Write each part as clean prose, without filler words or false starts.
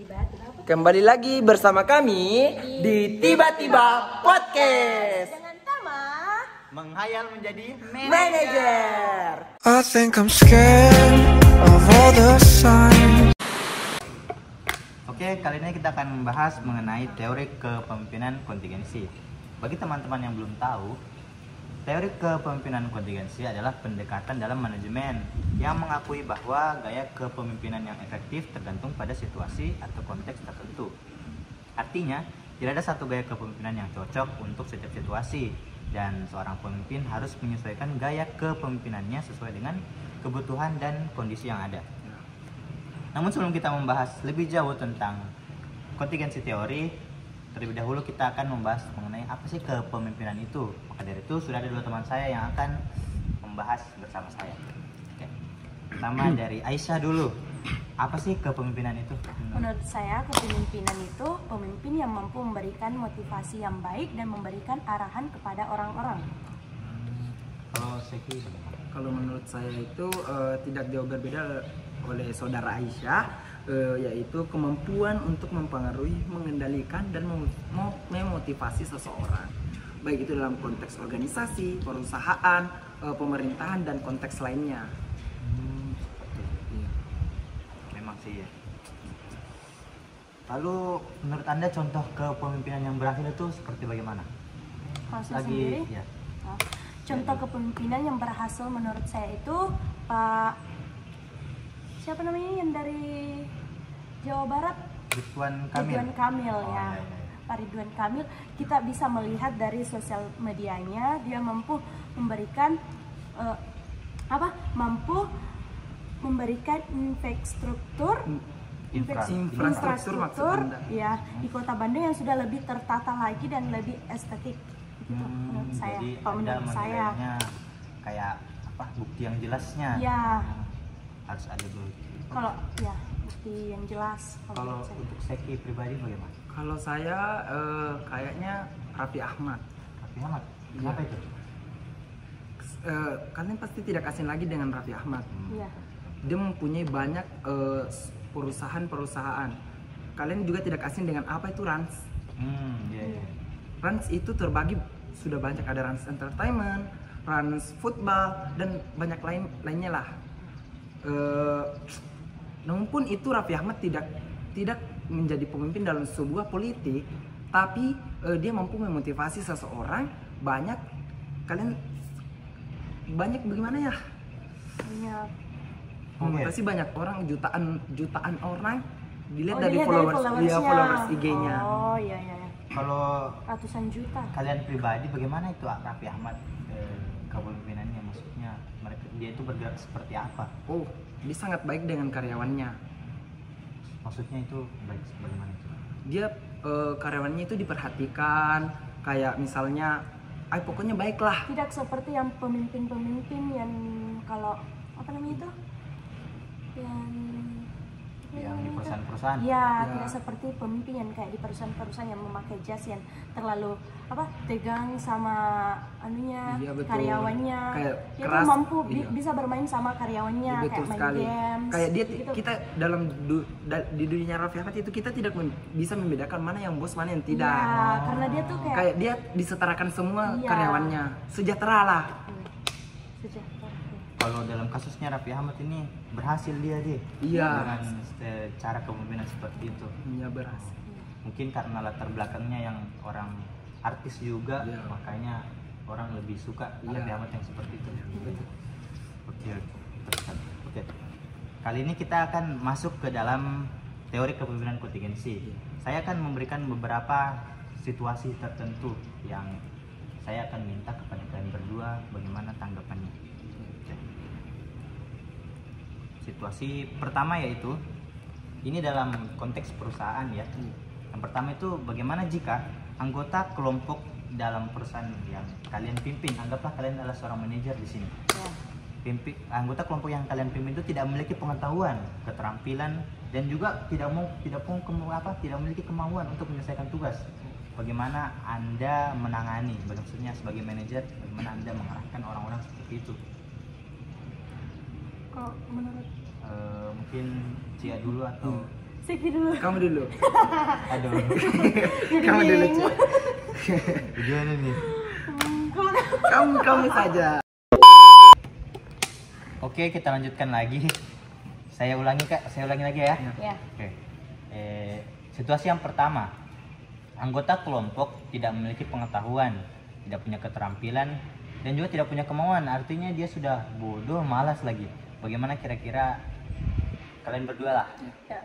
Tiba-tiba apa? Kembali lagi bersama kami di Tiba-Tiba Podcast. Dengan tema menghayal menjadi Manager. I think I'm scared of all the signs. Oke, kali ini kita akan membahas mengenai teori kepemimpinan kontingensi. Bagi teman-teman yang belum tahu, teori kepemimpinan kontingensi adalah pendekatan dalam manajemen yang mengakui bahwa gaya kepemimpinan yang efektif tergantung pada situasi atau konteks tertentu. Artinya, tidak ada satu gaya kepemimpinan yang cocok untuk setiap situasi, dan seorang pemimpin harus menyesuaikan gaya kepemimpinannya sesuai dengan kebutuhan dan kondisi yang ada. Namun sebelum kita membahas lebih jauh tentang kontingensi teori, terlebih dahulu kita akan membahas mengenai apa sih kepemimpinan itu. Maka dari itu sudah ada dua teman saya yang akan membahas bersama saya. Oke. Pertama dari Aisyah dulu. Apa sih kepemimpinan itu? Menurut saya kepemimpinan itu pemimpin yang mampu memberikan motivasi yang baik dan memberikan arahan kepada orang-orang. Kalau Seki, Kalau menurut saya itu tidak jauh berbeda oleh saudara Aisyah, yaitu kemampuan untuk mempengaruhi, mengendalikan dan memotivasi seseorang, baik itu dalam konteks organisasi, perusahaan, pemerintahan dan konteks lainnya. iya. Memang sih ya. Lalu menurut Anda contoh kepemimpinan yang berhasil itu seperti bagaimana? Kalau saya sendiri, ya. contoh kepemimpinan yang berhasil menurut saya itu Pak siapa namanya yang dari Jawa Barat? Ridwan Kamil. Ridwan Kamil Oh, ya. iya. Pak Ridwan Kamil, kita bisa melihat dari sosial medianya dia mampu memberikan mampu memberikan infrastruktur Infrastruktur maksud Anda? ya di Kota Bandung yang sudah lebih tertata lagi dan lebih estetik gitu menurut saya. Jadi Kalau Anda menurut saya menilainya kayak apa, bukti yang jelasnya ya, harus ada bukti. kalau ya bukti yang jelas Kalau menurut saya. untuk Seki pribadi bagaimana? Kalau saya kayaknya Raffi Ahmad. Raffi Ahmad, kenapa itu? Kalian pasti tidak asing lagi dengan Raffi Ahmad. Iya. Dia mempunyai banyak perusahaan-perusahaan. Kalian juga tidak asing dengan apa itu Rans. Iya. Rans itu terbagi sudah banyak, ada Rans Entertainment, Rans Football dan banyak lainnya lah. Namun pun itu Raffi Ahmad tidak menjadi pemimpin dalam sebuah politik, tapi dia mampu memotivasi seseorang banyak. Kalian banyak bagaimana ya? Banyak. Memotivasi banyak orang, jutaan orang dilihat dari dilihat followers IG-nya. Oh iya. Kalau Ratusan juta. kalian pribadi bagaimana itu Raffi Ahmad kepemimpinannya, maksudnya dia itu bergerak seperti apa? Oh, dia sangat baik dengan karyawannya. Maksudnya itu baik bagaimana itu? Dia karyawannya itu diperhatikan, kayak misalnya, pokoknya baiklah. Tidak seperti yang pemimpin-pemimpin yang kalau apa namanya itu? Yang di perusahaan-perusahaan? Ya, Ya. tidak seperti pemimpin yang kayak di perusahaan-perusahaan yang memakai jas yang terlalu tegang sama anunya, Iya, betul. karyawannya. Kayak Dia keras, tuh mampu iya. bisa bermain sama karyawannya, Betul kayak main sekali. games. Kayak dia gitu. kita dalam di dunia Raffi Ahmad itu kita tidak bisa membedakan mana yang bos, mana yang tidak. Ya, karena dia tuh Kayak dia disetarakan semua Iya. karyawannya, sejahtera lah. Sejahtera. Kalau dalam kasusnya Raffi Ahmad ini berhasil dia Iya. dengan cara kepemimpinan seperti itu. Iya, berhasil. Mungkin karena latar belakangnya yang orang artis juga, Iya. makanya orang lebih suka Iya. Raffi Ahmad yang seperti itu. Oke. Kali ini kita akan masuk ke dalam teori kepemimpinan kontingensi. Saya akan memberikan beberapa situasi tertentu yang saya akan minta kepada kalian berdua bagaimana tanggapannya. Oke. Situasi pertama yaitu ini dalam konteks perusahaan ya. Yang pertama itu bagaimana jika anggota kelompok dalam perusahaan yang kalian pimpin, anggaplah kalian adalah seorang manajer di sini. Ya. Anggota kelompok yang kalian pimpin itu tidak memiliki pengetahuan, keterampilan dan juga tidak memiliki kemauan untuk menyelesaikan tugas. Bagaimana Anda menangani, maksudnya sebagai manajer, bagaimana Anda mengarahkan orang-orang seperti itu? Kalau menurut Mungkin Cia dulu atau Seki dulu. Kamu dulu. Aduh, Kamu dulu, Cik. gimana nih? Kamu saja. Oke, kita lanjutkan lagi. Saya ulangi lagi ya. Ya. Oke. Situasi yang pertama, anggota kelompok tidak memiliki pengetahuan, tidak punya keterampilan, dan juga tidak punya kemauan. Artinya dia sudah bodoh, malas lagi. Bagaimana kira-kira kalian berdua lah? Ya.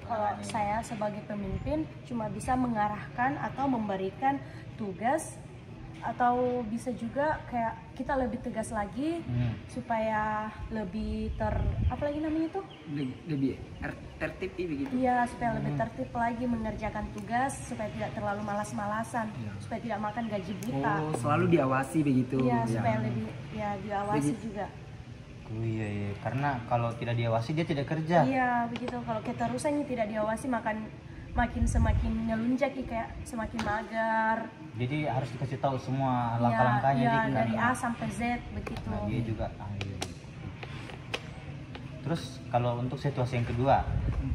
Kalau saya sebagai pemimpin cuma bisa mengarahkan atau memberikan tugas, atau bisa juga kayak kita lebih tegas lagi supaya lebih apa lagi namanya tuh? Lebih tertib begitu. Iya, supaya lebih tertib lagi mengerjakan tugas, supaya tidak terlalu malas-malasan, supaya tidak makan gaji buta. Oh, selalu diawasi begitu. Iya, Ya. supaya lebih diawasi Begitu. juga. Oh iya, karena kalau tidak diawasi dia tidak kerja. Iya, begitu. Kalau keterusannya tidak diawasi makin semakin ngelunjak, kayak semakin mager. Jadi harus dikasih tahu semua langkah-langkahnya. Iya, Dik, dari karena- A sampai Z begitu. Nah, dia juga Terus kalau untuk situasi yang kedua,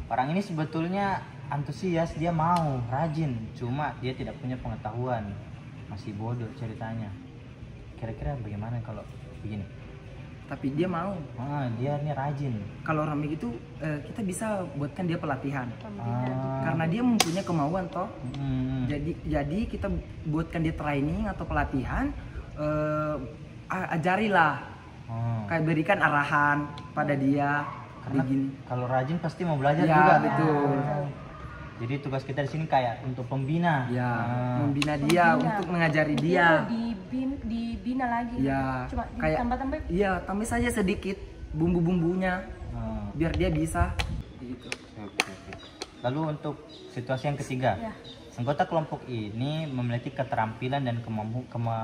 orang ini sebetulnya antusias, dia mau, rajin, cuma dia tidak punya pengetahuan, masih bodoh ceritanya. Kira-kira bagaimana kalau begini? Tapi dia mau. Dia ini rajin. Kalau orang begitu kita bisa buatkan dia pelatihan. Pembinaan. Karena dia mempunyai kemauan toh. Hmm. Jadi kita buatkan dia training atau pelatihan, ajarilah, kayak berikan arahan pada dia. Karena Begini. kalau rajin pasti mau belajar Ya, juga. betul. Jadi tugas kita di sini kayak untuk pembina. Ya, Ah. membina dia, Pembina. untuk mengajari Begitu, dia. dibina lagi. Ya, Cuma kayak ditambah-tambah. iya, tambah saja sedikit bumbu-bumbunya Ah. biar dia bisa. Gitu. Oke. Lalu untuk situasi yang ketiga, Ya. anggota kelompok ini memiliki keterampilan dan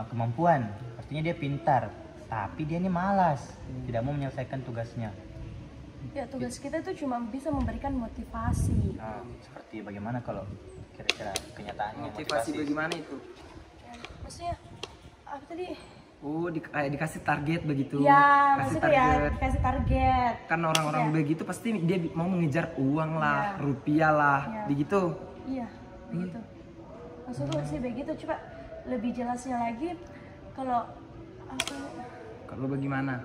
kemampuan. Artinya dia pintar, tapi dia ini malas, tidak mau menyelesaikan tugasnya. Ya, tugas kita itu cuma bisa memberikan motivasi. Nah, seperti bagaimana kalau kira-kira kenyataannya? Motivasi bagaimana itu? Ya, maksudnya apa tadi? Oh, dikasih target begitu. Ya, Kasih maksudnya ya dikasih target. Kan orang-orang Ya. begitu pasti dia mau mengejar uang lah, Ya. rupiah lah, Ya. begitu. Iya, begitu. Maksudku sih begitu. Coba lebih jelasnya lagi kalau apa? Kalau bagaimana?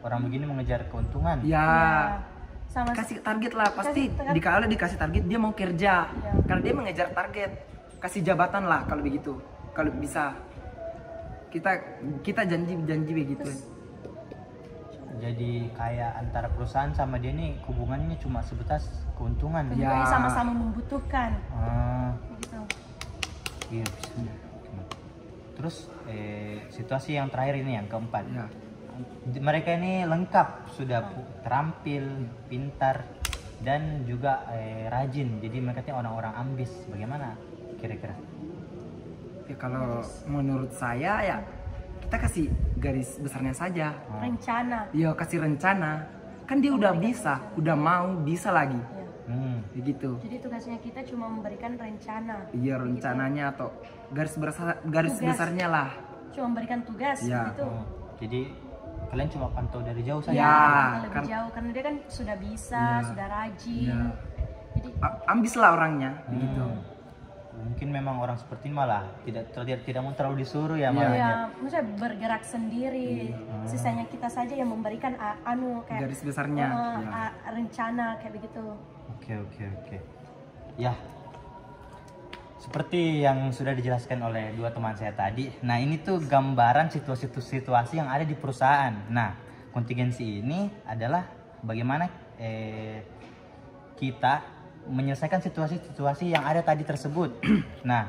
Orang begini mengejar keuntungan. Ya, Sama kasih target lah. Pasti Kasih dikala dikasih target dia mau kerja. Ya. Karena dia mengejar target. Kasih jabatan lah kalau begitu. Kalau bisa. Kita janji begitu. Jadi kayak antara perusahaan sama dia nih hubungannya cuma sebatas keuntungan. Ya. Pokoknya sama-sama membutuhkan. Ah, Begitu. iya bisa. Terus situasi yang terakhir ini yang keempat. Ya. Mereka ini lengkap, sudah terampil, pintar, dan juga rajin. Jadi mereka ini orang-orang ambis. Bagaimana kira-kira? Ya kalau menurut saya ya kita kasih garis besarnya saja. Rencana. Ya kasih rencana. Kan dia udah bisa, udah mau, bisa lagi. Ya. Begitu. Jadi tugasnya kita cuma memberikan rencana. Iya rencananya atau garis Tugas. besarnya lah. Cuma memberikan tugas Ya. gitu. Jadi kalian cuma pantau dari jauh saja. Ya, Ya, kita lebih kan- jauh karena dia kan sudah bisa, Ya. sudah rajin. Ya. Jadi Ambis lah orangnya, begitu. Mungkin memang orang seperti ini malah tidak mau terlalu disuruh ya Iya. malahnya. ya, maksudnya bergerak sendiri. Sisanya kita saja yang memberikan kayak Garis besarnya. Ya. rencana kayak begitu. Oke. Ya. Seperti yang sudah dijelaskan oleh dua teman saya tadi. Nah, ini tuh gambaran situasi yang ada di perusahaan. Nah, kontingensi ini adalah bagaimana kita menyelesaikan situasi-situasi yang ada tadi tersebut. Nah,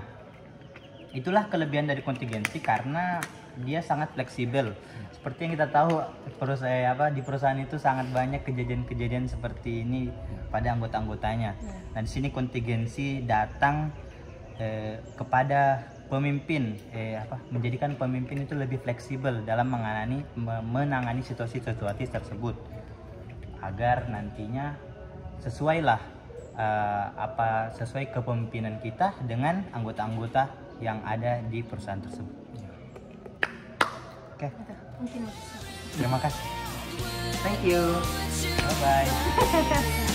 itulah kelebihan dari kontingensi karena dia sangat fleksibel. Seperti yang kita tahu di perusahaan itu sangat banyak kejadian-kejadian seperti ini pada anggota-anggotanya. Nah, di sini kontingensi datang kepada pemimpin, menjadikan pemimpin itu lebih fleksibel dalam menangani situasi-situasi tersebut agar nantinya sesuai kepemimpinan kita dengan anggota-anggota yang ada di perusahaan tersebut. Oke, Gitu. Mungkin. terima kasih. Thank you. Bye bye.